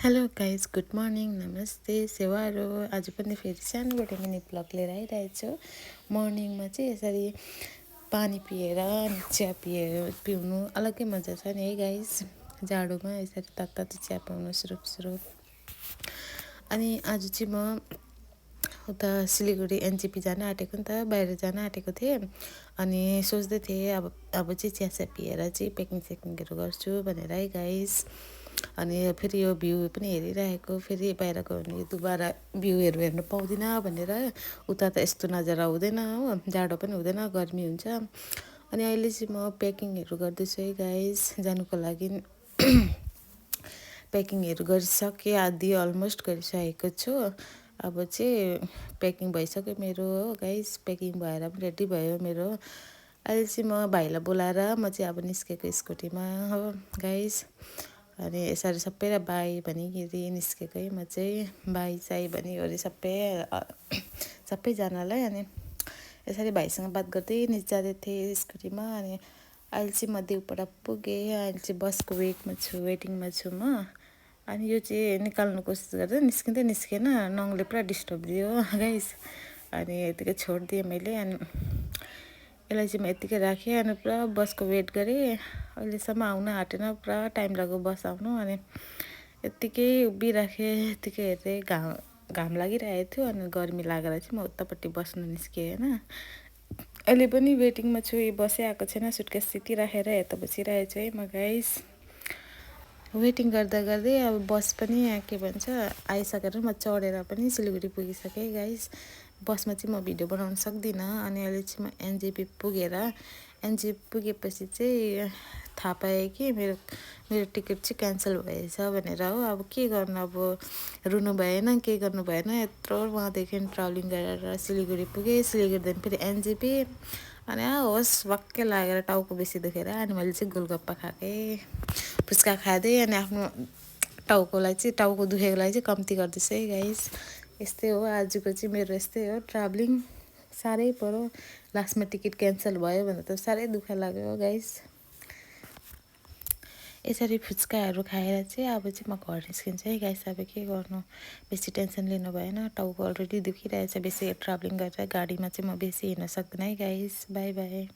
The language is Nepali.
हेलो गाइज, गुड मर्निङ, नमस्ते, सेवारो। आज पनि फेरि सानोबाट मिनी ब्लग लिएर आइरहेछु। मर्निङमा चाहिँ यसरी पानी पिएर अनि चिया पिउनु अलग्गै मजा छ नि है गाइज। जाडोमा यसरी तातो चिया पिउनु सुरुप अनि आज चाहिँ म उता सिलगढी एनजेपी जान आँटेको नि त, बाहिर जान आँटेको थिएँ। अनि सोच्दै थिएँ अब चाहिँ चिया पिएर चाहिँ पेकिङहरू गर्छु भनेर है गाइज। अनि फेरि यो भ्यू पनि हेरिरहेको, फेरि बाहिर गयो भने दुबारा भ्यूहरू हेर्नु पाउँदिनँ भनेर। उता त यस्तो नजारा हुँदैन हो, जाडो पनि हुँदैन, गर्मी हुन्छ। अनि अहिले चाहिँ म प्याकिङहरू गर्दैछु है गाइज, जानुको लागि। प्याकिङहरू गरिसकेँ, आधी अलमोस्ट गरिसकेको छु। अब चाहिँ प्याकिङ भइसक्यो मेरो हो गाइज, प्याकिङ भएर पनि रेडी भयो मेरो। अहिले चाहिँ म भाइलाई बोलाएर म चाहिँ अब निस्केको स्कुटीमा हो गाइज। अनि यसरी सबैलाई बाई भनिकरि निस्केको है म चाहिँ, बाई साई भनिवरी सबैजनालाई। अनि यसरी भाइसँग बात गर्दै जाँदै थिएँ स्कुटीमा। अनि अहिले चाहिँ म देउपाडा पुगेँ, अहिले चाहिँ बसको वेटिङमा छु म। अनि यो चाहिँ निकाल्नु कोसिस गर्दा निस्केन, नङले पुरा डिस्टर्ब दियो गाइस। अनि यतिकै छोडिदिएँ मैले। अनि यसलाई चाहिँ म यतिकै राखेँ अनि पुरा बसको वेट गरेँ। अहिलेसम्म आउन आँटेन, पुरा टाइम लाग्यो बस आउनु। अनि यत्तिकै उभिराखेँ, यत्तिकै हेर्दै घाम लागिरहेको थियो। अनि गर्मी लागेर चाहिँ म उतापट्टि बस्नु निस्केँ होइन। अहिले पनि वेटिङमा छु, बसै आएको छैन, सुटकेस सिटी राखेर यता बसिरहेको छु है म गाइस। वेटिङ गर्दा गर्दै अब बस पनि के भन्छ आइसकेर म चढेर पनि सिलगढी पुगिसकेँ गाइस। बसमा चाहिँ म भिडियो बनाउन सक्दिनँ। अनि अहिले चाहिँ म एनजेपी पुगेपछि चाहिँ थाहा पाएँ कि मेरो टिकट चाहिँ क्यान्सल भएछ भनेर हो। अब के गर्नु, अब रुनु भएन, के गर्नु भएन। यत्रो वहाँदेखि ट्राभलिङ गरेर सिलगढी पुगेँ, सिलगढीदेखि फेरि एनजेपी। अनि होस् वाक्कै लागेर टाउको बेसी दुखेर अनि मैले चाहिँ गोलगप्पा खाएँ, फुच्का खाँदै। अनि आफ्नो टाउको दुखेकोलाई चाहिँ कम्ती गर्दैछु है गाइस। यस्तै हो आजको चाहिँ मेरो, यस्तै हो ट्राभलिङ। साह्रै पऱ्यो, लास्टमा टिकट क्यान्सल भयो भने त साह्रै दुःख लाग्यो गाइस। यसरी फुच्काहरू खाएर चाहिँ अब चाहिँ म घर निस्किन्छु है गाइस। अब के गर्नु, बेसी टेन्सन लिनु भएन, टाउको अलरेडी दुखिरहेछ बेसी ट्राभलिङ गरेर। गाडीमा चाहिँ म बेसी हिँड्न सक्दिनँ है गाइस। By by.